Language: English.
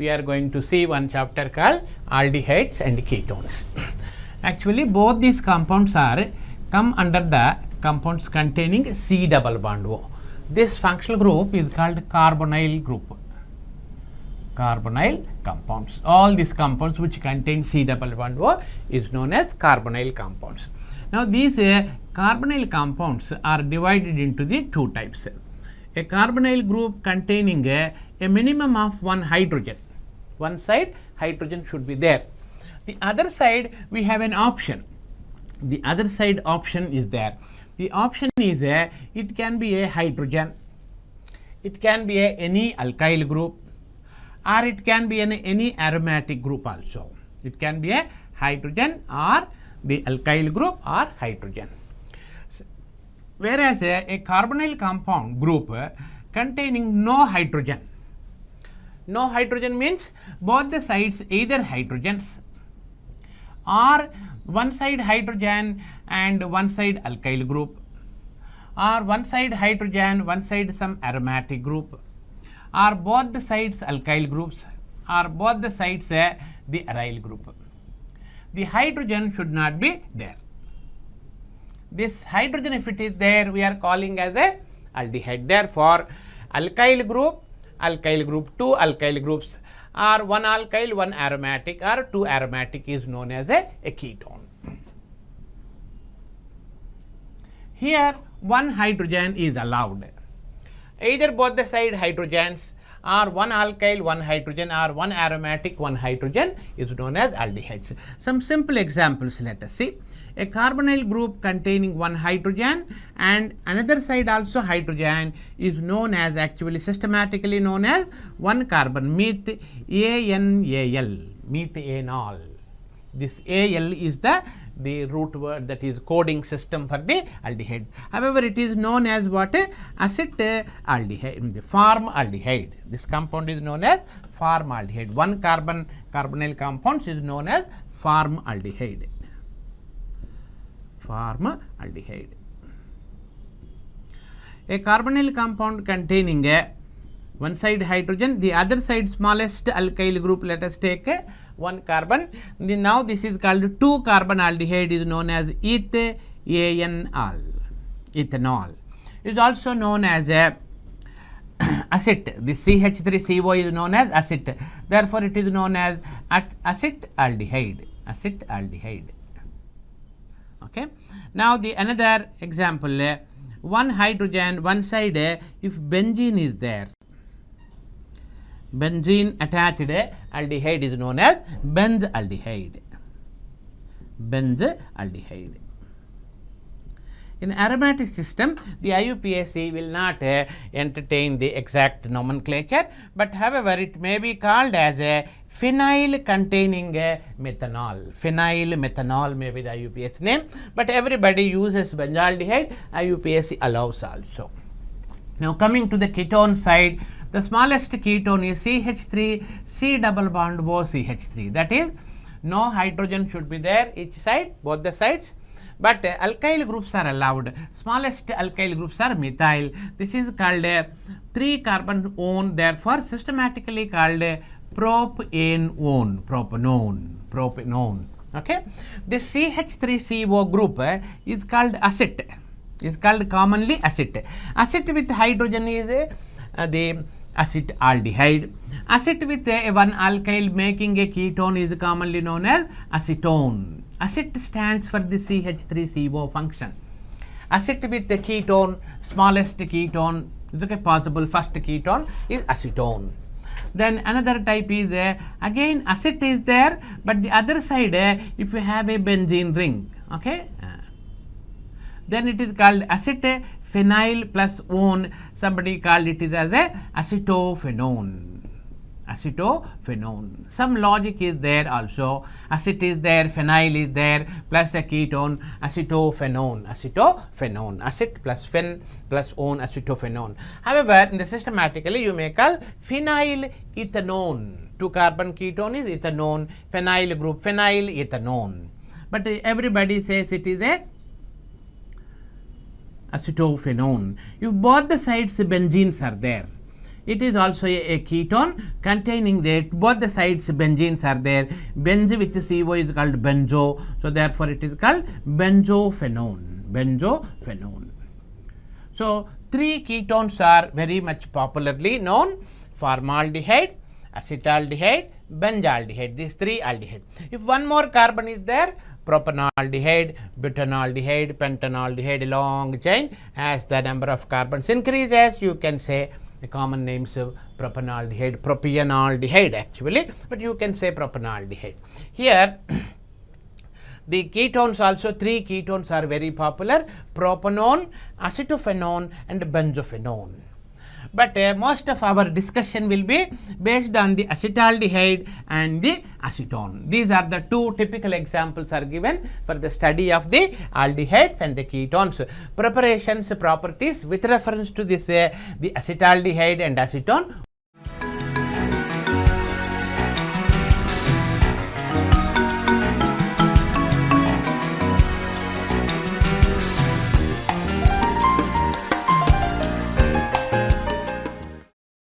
we are going to see one chapter called aldehydes and ketones. Actually, both these compounds are come under the compounds containing C double bond O. This functional group is called carbonyl group. Carbonyl compounds. All these compounds which contain C double bond O is known as carbonyl compounds. Now, these carbonyl compounds are divided into the two types. A carbonyl group containing a minimum of one hydrogen. One side hydrogen should be there. The other side we have an option. The other side option is there. The option is it can be a hydrogen, it can be any alkyl group, or it can be any aromatic group also. It can be a hydrogen or the alkyl group or hydrogen. Whereas a carbonyl compound group containing no hydrogen. No hydrogen means both the sides either hydrogens or one side hydrogen and one side alkyl group, or one side hydrogen, one side some aromatic group, or both the sides alkyl groups, or both the sides the aryl group. The hydrogen should not be there. This hydrogen, if it is there, we are calling as a aldehyde. Therefore, alkyl group, two alkyl groups, or one alkyl, one aromatic, or two aromatic is known as a ketone. Here, one hydrogen is allowed. Either both the side hydrogens, or one alkyl, one hydrogen, or one aromatic, one hydrogen is known as aldehydes. Some simple examples let us see. A carbonyl group containing one hydrogen and another side also hydrogen is known as, actually systematically known as one carbon, methanal, methanol. This Al is the root word, that is coding system for the aldehyde. However, it is known as what? Acetaldehyde, the formaldehyde. This compound is known as formaldehyde. One carbonyl compound is known as formaldehyde. Formaldehyde. A carbonyl compound containing one side hydrogen, the other side smallest alkyl group, let us take one carbon. Now this is called two carbon aldehyde, is known as ethanol. Ethanol is also known as acet. The CH3CO is known as acet. Therefore, it is known as acetaldehyde. Acetaldehyde. Okay. Now the another example, one hydrogen, one side, if benzene is there, benzene attached aldehyde is known as benzaldehyde. Benzaldehyde. In aromatic system, the IUPAC will not entertain the exact nomenclature, but however, it may be called as a phenyl containing methanol. Phenyl methanol may be the IUPAC name, but everybody uses benzaldehyde. IUPAC allows also. Now, coming to the ketone side, the smallest ketone is CH3, C double bond O CH3. That is, no hydrogen should be there each side, both the sides. But alkyl groups are allowed. Smallest alkyl groups are methyl. This is called 3 carbon one, therefore systematically called propanone. Propanone. Okay. This CH3CO group is called acet. Is called commonly acet. Acet with hydrogen is the acetaldehyde. Acet with one alkyl making a ketone is commonly known as acetone. Acet stands for the CH3CO function. Acet with the ketone, smallest ketone, is okay, possible first ketone is acetone. Then another type is again acet is there, but the other side if you have a benzene ring, okay, then it is called acet phenyl plus one. Somebody called it is as a acetophenone. Acetophenone. Some logic is there also. Acet is there, phenyl is there, plus a ketone, acetophenone. Acetophenone. Acet plus phen plus one, acetophenone. However, in the systematically you may call phenyl ethanone. 2 carbon ketone is ethanone. Phenyl group, phenyl ethanone. But everybody says it is a acetophenone. If both the sides benzenes are there, It is also a ketone containing both the sides benzenes are there. Benz with CO is called benzo. So, therefore, it is called benzophenone. Benzophenone. So, 3 ketones are very much popularly known: formaldehyde, acetaldehyde, benzaldehyde. These 3 aldehyde. If one more carbon is there, propanaldehyde, butanaldehyde, pentanaldehyde, long chain. As the number of carbons increases, you can say the common names of propanaldehyde, propienaldehyde actually, but you can say propanaldehyde. Here the ketones also, 3 ketones are very popular: propanone, acetophenone and benzophenone. But most of our discussion will be based on the acetaldehyde and the acetone. These are the 2 typical examples are given for the study of the aldehydes and the ketones. Preparations, properties with reference to this the acetaldehyde and acetone